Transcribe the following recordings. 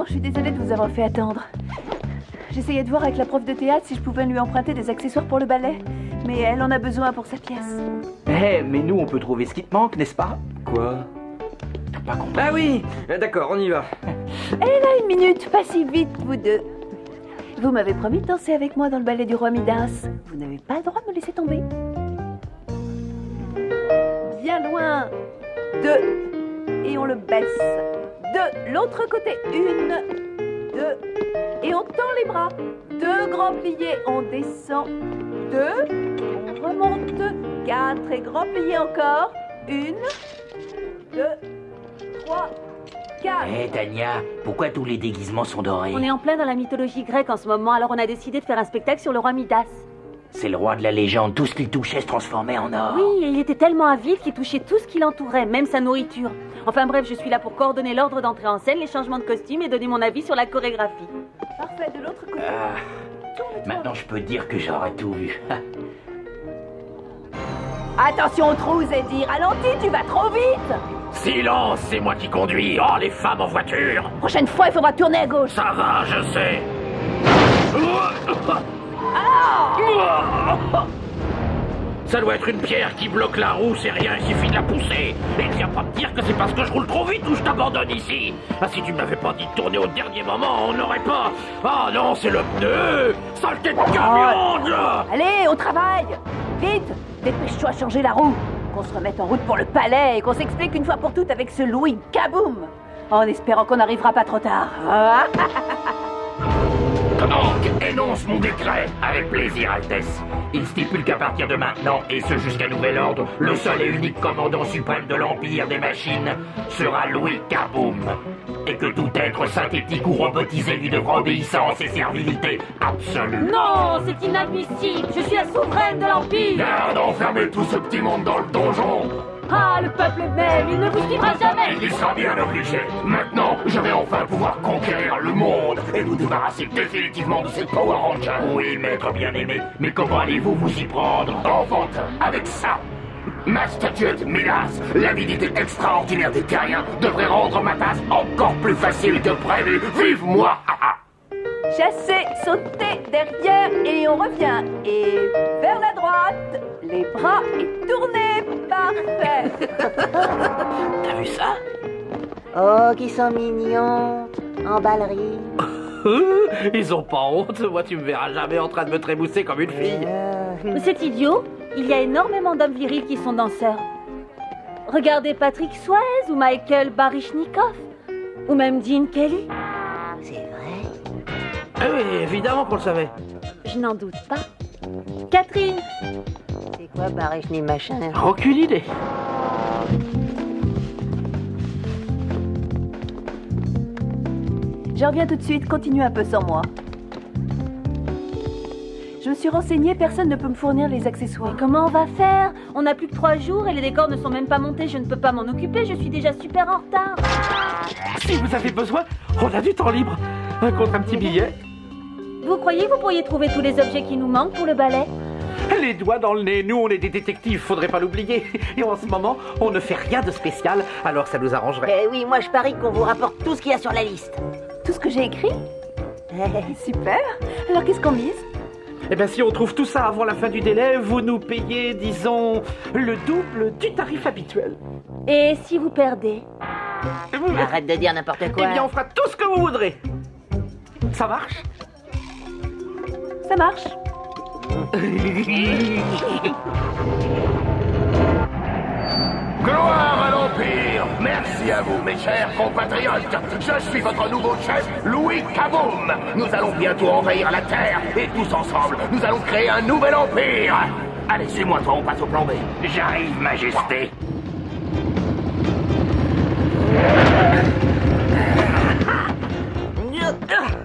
je suis désolée de vous avoir fait attendre. J'essayais de voir avec la prof de théâtre si je pouvais lui emprunter des accessoires pour le ballet. Mais elle en a besoin pour sa pièce. Eh, mais nous, on peut trouver ce qui te manque, n'est-ce pas? Quoi? T'as pas compris? Ah oui, d'accord, on y va. Elle a une minute, pas si vite, vous deux. Vous m'avez promis de danser avec moi dans le ballet du roi Midas. Vous n'avez pas le droit de me laisser tomber. Bien loin. 2. Et on le baisse. 2. L'autre côté. 1, 2. Et on tend les bras. 2 grands pliés. On descend. 2. On remonte. 4. Et grand plié encore. 1, 2, 3, 4. Eh, Tania, pourquoi tous les déguisements sont dorés? On est en plein dans la mythologie grecque en ce moment, alors on a décidé de faire un spectacle sur le roi Midas. C'est le roi de la légende, tout ce qu'il touchait se transformait en or. Oui, et il était tellement avide qu'il touchait tout ce qui l'entourait, même sa nourriture. Enfin bref, je suis là pour coordonner l'ordre d'entrée en scène, les changements de costumes et donner mon avis sur la chorégraphie. Parfait, de l'autre côté. Maintenant, je peux dire que j'aurais tout vu. Attention aux trous, Eddie. Ralentis, tu vas trop vite. Silence, c'est moi qui conduis. Oh, les femmes en voiture. Prochaine fois, il faudra tourner à gauche. Ça va, je sais. Ça doit être une pierre qui bloque la roue, c'est rien, il suffit de la pousser. Et viens pas me dire que c'est parce que je roule trop vite ou je t'abandonne ici. Ah, si tu ne m'avais pas dit de tourner au dernier moment, on n'aurait pas... Ah non, c'est le pneu. Saleté de camion, là. Allez, au travail. Vite, dépêche-toi à changer la roue. Qu'on se remette en route pour le palais et qu'on s'explique une fois pour toutes avec ce Louis Kaboom. En espérant qu'on n'arrivera pas trop tard. Donc, énonce mon décret. Avec plaisir, Altesse. Il stipule qu'à partir de maintenant, et ce jusqu'à nouvel ordre, le seul et unique commandant suprême de l'Empire des Machines sera Louis Kaboom. Et que tout être synthétique ou robotisé lui devra obéissance et servilité absolue. Non, c'est inadmissible. Je suis la souveraine de l'Empire. Garde, enfermez tout ce petit monde dans le donjon. Ah, le peuple même, il ne vous suivra jamais. Il y sera bien obligé. Maintenant, je vais enfin pouvoir conquérir le monde et nous débarrasser définitivement de ces Power Rangers. Oui, maître bien-aimé, mais comment allez-vous vous y prendre? Enfantin, avec ça. Ma statuette Midas, l'avidité extraordinaire des terriens, devrait rendre ma tâche encore plus facile que prévu. Vive moi! Chasser, sauter derrière et on revient. Et vers la droite, les bras et tourner. Parfait. T'as vu ça? Oh, qui sont mignons. En ballerine. Ils ont pas honte. Moi, tu me verras jamais en train de me trémousser comme une fille. C'est idiot. Il y a énormément d'hommes virils qui sont danseurs. Regardez Patrick Swayze ou Michael Baryshnikov. Ou même Gene Kelly. C'est vrai. Ah oui, évidemment qu'on le savait. Je n'en doute pas. Catherine. C'est quoi Baryshni machin? Aucune idée. Je reviens tout de suite, continue un peu sans moi. Je me suis renseignée, personne ne peut me fournir les accessoires. Mais comment on va faire? On n'a plus que 3 jours et les décors ne sont même pas montés. Je ne peux pas m'en occuper, je suis déjà super en retard. Si vous avez besoin, on a du temps libre. Contre un petit billet. Vous croyez que vous pourriez trouver tous les objets qui nous manquent pour le ballet? Les doigts dans le nez, nous on est des détectives, faudrait pas l'oublier. Et en ce moment, on ne fait rien de spécial, alors ça nous arrangerait. Eh oui, moi je parie qu'on vous rapporte tout ce qu'il y a sur la liste. Tout ce que j'ai écrit? Super. Alors qu'est-ce qu'on mise? Eh bien si on trouve tout ça avant la fin du délai, vous nous payez, disons, le double du tarif habituel. Et si vous perdez? Arrête de dire n'importe quoi. Eh bien on fera tout ce que vous voudrez. Ça marche? Ça marche. Gloire à l'Empire! Merci à vous, mes chers compatriotes! Je suis votre nouveau chef, Louis Kaboom! Nous allons bientôt envahir la Terre, et tous ensemble, nous allons créer un nouvel empire! Allez, suis-moi, toi, on passe au plan B. J'arrive, Majesté!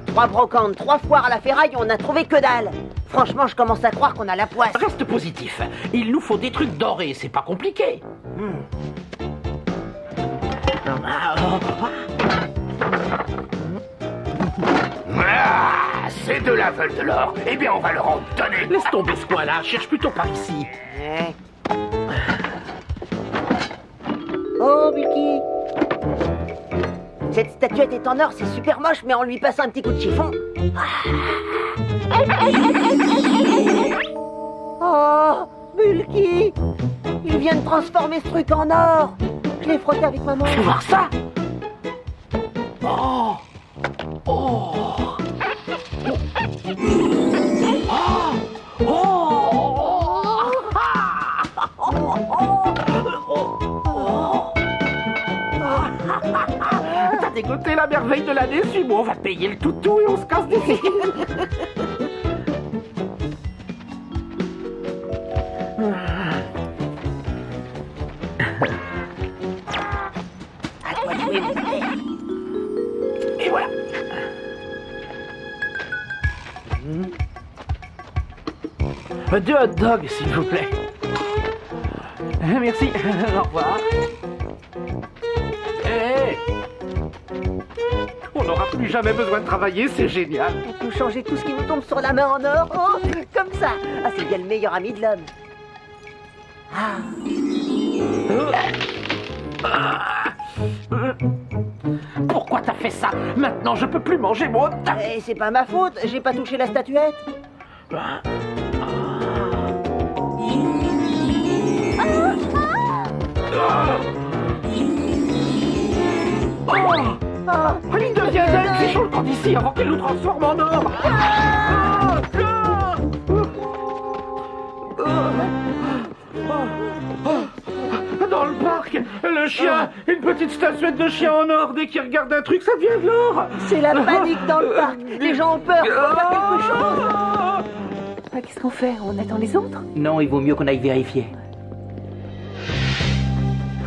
Trois brocantes, 3 foires à la ferraille, on n'a trouvé que dalle. Franchement, je commence à croire qu'on a la poisse. Reste positif. Il nous faut des trucs dorés, c'est pas compliqué. Ces deux-là veulent de l'or. Eh bien, on va leur en donner. Laisse tomber ce coin-là, cherche plutôt par ici. Oh, Bulky. Cette statuette est en or, c'est super moche, mais en lui passant un petit coup de chiffon... Oh, Bulky! Il vient de transformer ce truc en or. Je l'ai frotté avec ma main. Tu veux voir ça? Oh! Oh! T'as dégoûté la merveille de l'année, suis-moi, on va payer le toutou et on se casse d'ici. Et voilà. Deux hot dogs, s'il vous plaît. Merci. Au revoir. Hey, on n'aura plus jamais besoin de travailler, c'est génial. On peut changer tout ce qui nous tombe sur la main en or. Oh, comme ça. Ah, c'est bien le meilleur ami de l'homme. Pourquoi t'as fait ça? Maintenant, je peux plus manger mon... Et c'est pas ma faute, j'ai pas touché la statuette. Une deuxième, c'est chaud le camp d'ici avant qu'elle nous transforme en or. Dans le parc, le chien, une petite statuette de chien en or, dès qu'il regarde un truc, ça devient de l'or. C'est la panique dans le parc. Les gens ont peur, faut faire quelque chose. Ah, qu'est-ce qu'on fait? On attend les autres? Non, il vaut mieux qu'on aille vérifier.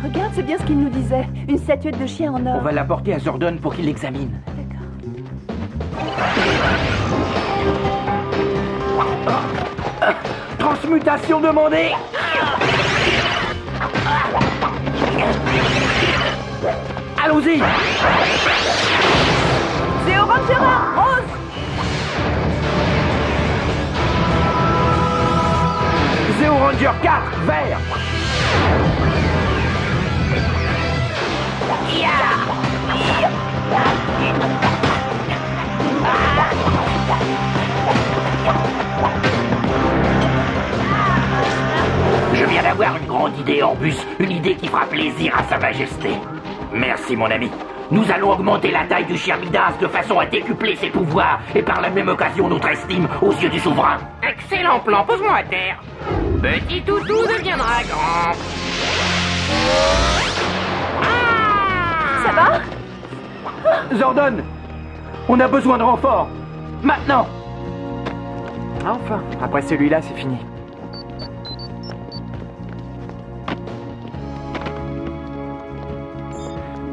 Regarde, c'est bien ce qu'il nous disait. Une statuette de chien en or. On va l'apporter à Zordon pour qu'il l'examine. D'accord. Transmutation demandée. Allons-y. Zéo Ranger 1, rose. Zéo Ranger 4, vert. Je viens d'avoir une grande idée, Orbus. Une idée qui fera plaisir à Sa Majesté. Merci, mon ami. Nous allons augmenter la taille du chien Midas de façon à décupler ses pouvoirs et par la même occasion notre estime aux yeux du souverain. Excellent plan, pose-moi à terre. Petit toutou deviendra grand. Ça va? Zordon, on a besoin de renfort. Maintenant. Enfin, après celui-là, c'est fini.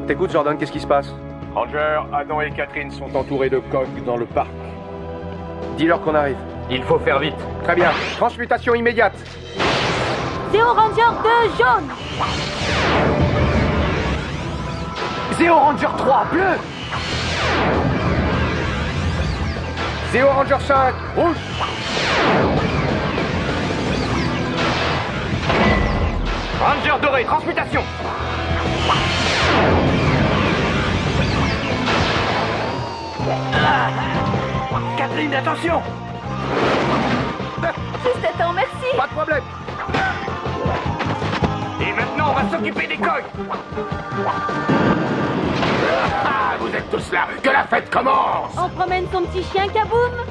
T'écoutes, Jordan, qu'est-ce qui se passe? Ranger, Adam et Catherine sont entourés de coqs dans le parc. Dis-leur qu'on arrive. Il faut faire vite. Très bien. Transmutation immédiate. Zéo Ranger 2, jaune. Zéo Ranger 3, bleu. Zéo Ranger 5, rouge. Ranger doré, transmutation. Catherine, attention. Juste attends, merci. Pas de problème. Et maintenant, on va s'occuper des coqs. Ah, vous êtes tous là. Que la fête commence. On promène son petit chien, Kaboom.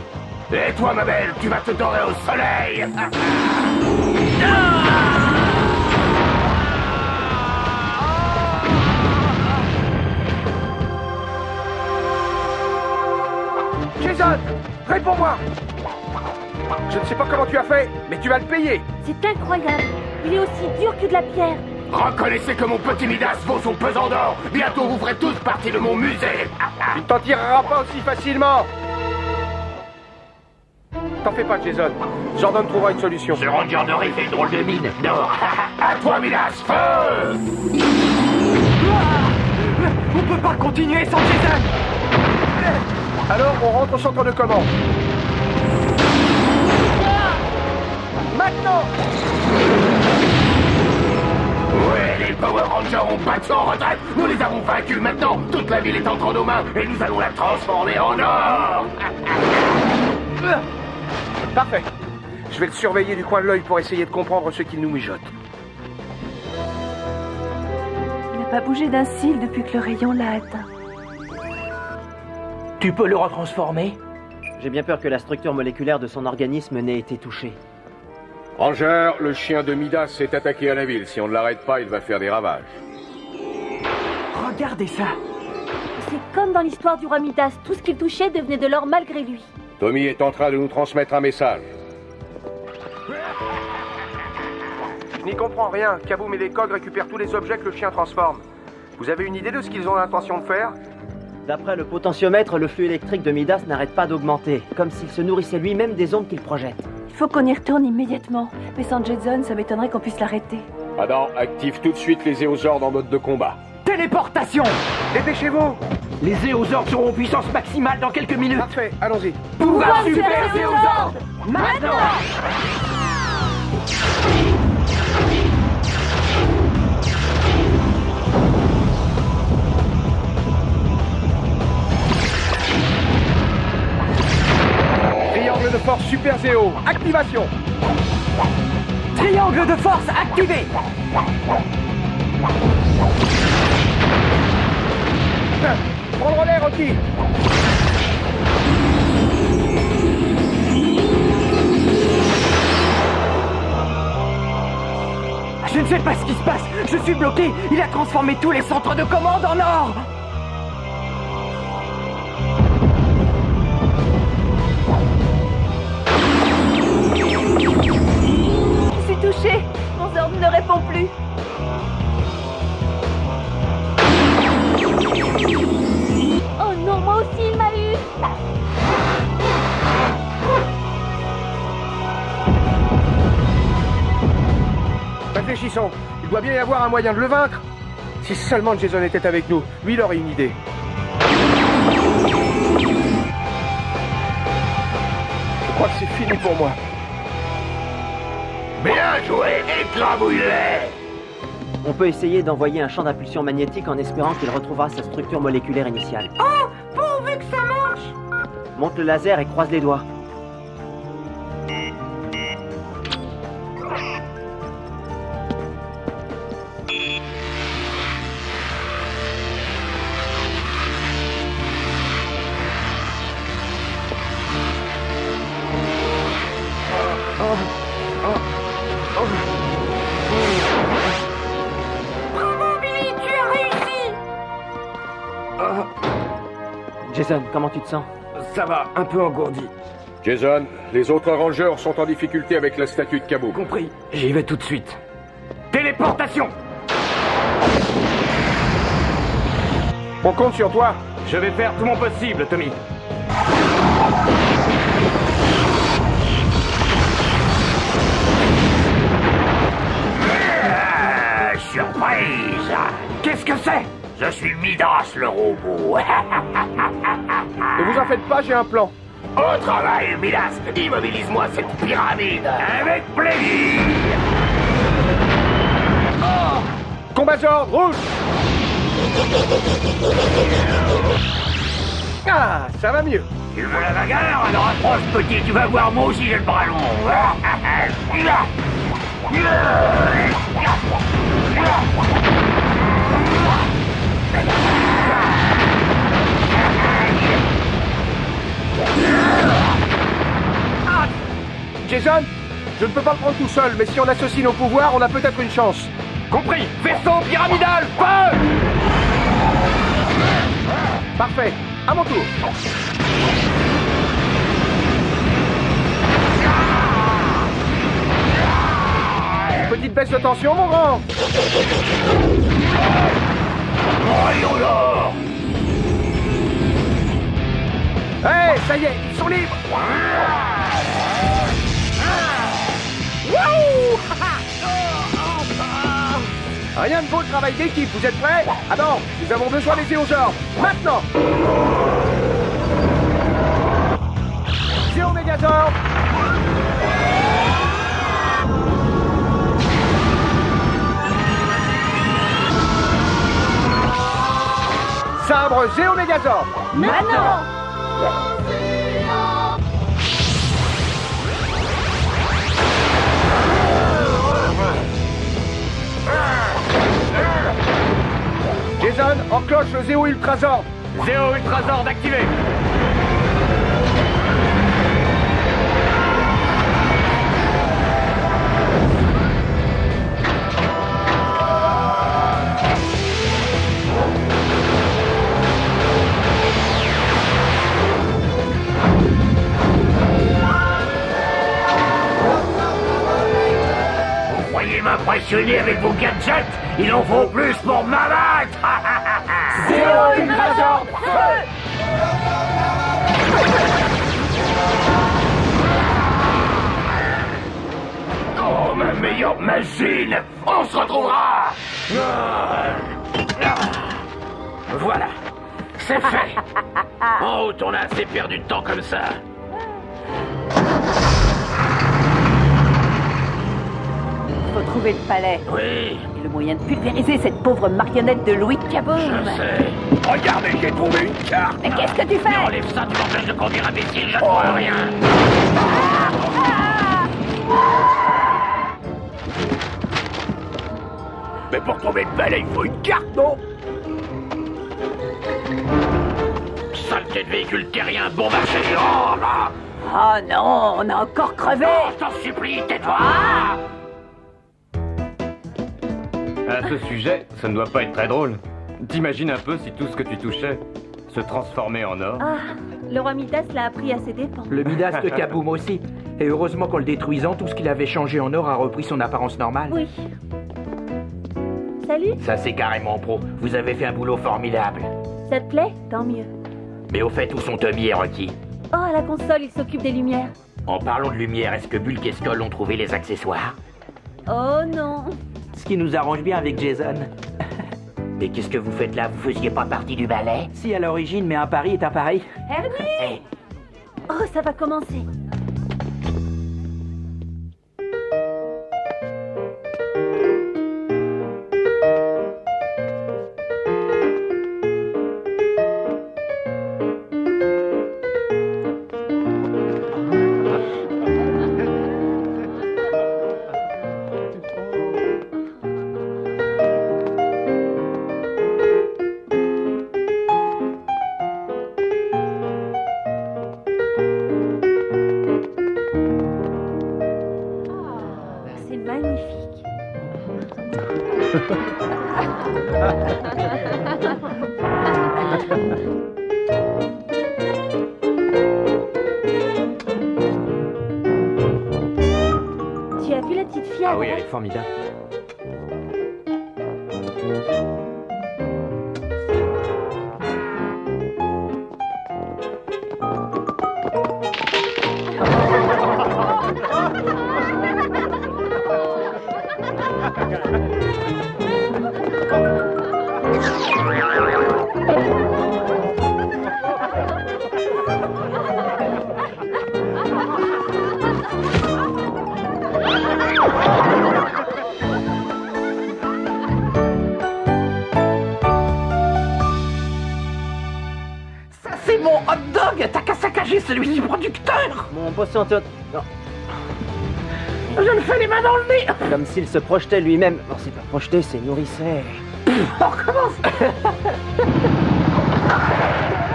Et toi, ma belle, tu vas te dorer au soleil. Jason, réponds-moi. Je ne sais pas comment tu as fait, mais tu vas le payer. C'est incroyable. Il est aussi dur que de la pierre. Reconnaissez que mon petit Midas vaut son pesant d'or. Bientôt, vous ferez tous partie de mon musée. Tu ne t'en tireras pas aussi facilement. T'en fais pas, Jason. Jordan trouvera une solution. Ce Ranger doré fait une drôle de mine. d'or. À toi, Midas, feu. On peut pas continuer sans Jason. Alors, on rentre au centre de commande. Maintenant. Ouais, les Power Rangers ont battu en retraite. Nous les avons vaincus. Maintenant, toute la ville est entre nos mains et nous allons la transformer en or. Parfait. Je vais le surveiller du coin de l'œil pour essayer de comprendre ce qu'il nous mijote. Il n'a pas bougé d'un cil depuis que le rayon l'a atteint. Tu peux le retransformer? J'ai bien peur que la structure moléculaire de son organisme n'ait été touchée. Ranger, le chien de Midas s'est attaqué à la ville. Si on ne l'arrête pas, il va faire des ravages. Regardez ça. C'est comme dans l'histoire du roi Midas. Tout ce qu'il touchait devenait de l'or malgré lui. Tommy est en train de nous transmettre un message. Je n'y comprends rien. Kaboom et les cogs récupèrent tous les objets que le chien transforme. Vous avez une idée de ce qu'ils ont l'intention de faire? D'après le potentiomètre, le flux électrique de Midas n'arrête pas d'augmenter, comme s'il se nourrissait lui-même des ondes qu'il projette. Il faut qu'on y retourne immédiatement. Mais sans Jason, ça m'étonnerait qu'on puisse l'arrêter. Adam, active tout de suite les Éosaures en mode de combat. Téléportation! Dépêchez-vous! Les Éosaures seront en puissance maximale dans quelques minutes. Parfait, allons-y. Pouvoir super Éosaures! Maintenant! Triangle de force Super Zéo, activation! Triangle de force activé! Prends le relais, Rocky! Je ne sais pas ce qui se passe. Je suis bloqué. Il a transformé tous les centres de commande en or. Je suis touchée. Mon ordre ne répond plus. Oh non, moi aussi il m'a eu. Réfléchissons. Il doit bien y avoir un moyen de le vaincre. Si seulement Jason était avec nous, lui il aurait une idée. Je crois que c'est fini pour moi. Bien joué, écrabouille-les! On peut essayer d'envoyer un champ d'impulsion magnétique en espérant qu'il retrouvera sa structure moléculaire initiale. Oh, pourvu que ça marche! Monte le laser et croise les doigts. Jason, comment tu te sens? Ça va, un peu engourdi. Jason, les autres Rangers sont en difficulté avec la statue de Kaboom. Compris. J'y vais tout de suite. Téléportation! On compte sur toi. Je vais faire tout mon possible, Tommy. Surprise! Qu'est-ce que c'est? Je suis Midas, le robot. Ne vous en faites pas, j'ai un plan. Au travail, Midas! Immobilise-moi cette pyramide! Avec plaisir! Combat-genre, rouge! Ah, ça va mieux. Tu veux la bagarre? Alors approche, petit, tu vas voir, moi aussi j'ai le bras long. Jason, je ne peux pas le prendre tout seul, mais si on associe nos pouvoirs, on a peut-être une chance. Compris. Vaisseau pyramidal, feu! Parfait, à mon tour. Petite baisse de tension, mon grand. Rayon d'or! Hey, ça y est, ils sont libres. Wouh! Rien de beau le travail d'équipe, vous êtes prêts? Ah non, nous avons besoin des Zéosaures. Maintenant! Zéo Mégazord! Sabre Zéo Mégazord. Maintenant. Jason, enclenche le Zéo Ultrazord. Zéo Ultrazord activé. Vous croyez m'impressionner avec vos gadgets? Il en faut plus pour m'abattre. Zéo Ultrazord. Oh, ma meilleure machine! On se retrouvera! Voilà, c'est fait! En route, on a assez perdu de temps comme ça. Faut trouver le palais. Oui, Et le moyen de pulvériser cette pauvre marionnette de Louis Kaboom. je sais. Regardez, j'ai trouvé une carte! Mais qu'est-ce que tu Mais fais? enlève ça, tu m'empêches de conduire imbécile, je ne vois rien! Mais pour trouver le palais, il faut une carte, non? Saleté de véhicule terrien bon marché! Oh là! Oh non, on a encore crevé. Oh, je t'en supplie, tais-toi! À ce sujet, ça ne doit pas être très drôle. T'imagines un peu si tout ce que tu touchais se transformait en or? Ah, le roi Midas l'a appris à ses dépens. Le Midas de Kaboom aussi. Et heureusement qu'en le détruisant, tout ce qu'il avait changé en or a repris son apparence normale. Oui. Salut, Ça, c'est carrément pro. Vous avez fait un boulot formidable. ça te plaît? Tant mieux. Mais au fait, où sont Tommy et Rocky? Oh, à la console, il s'occupe des lumières. En parlant de lumière, est-ce que Bulk et Skull ont trouvé les accessoires? Oh non. Ce qui nous arrange bien avec Jason. Mais qu'est-ce que vous faites là? Vous faisiez pas partie du ballet? Si, à l'origine, mais un pari est un pari. Ernie! Oh, ça va commencer. C'est magnifique. Tu as vu la petite fille à Ah oui, elle droite? est formidable. Ça, c'est mon hot dog! T'as qu'à saccager celui du producteur! Mon pourcentage... Non, Je le fais les mains dans le nez! comme s'il se projetait lui-même. Non, c'est pas projeté, c'est nourrissait. On recommence!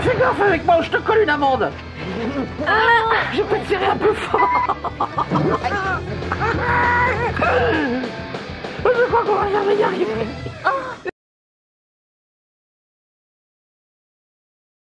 Fais gaffe avec moi ou je te colle une amende! Je peux te serrer un peu fort! Je crois qu'on va jamais y arriver!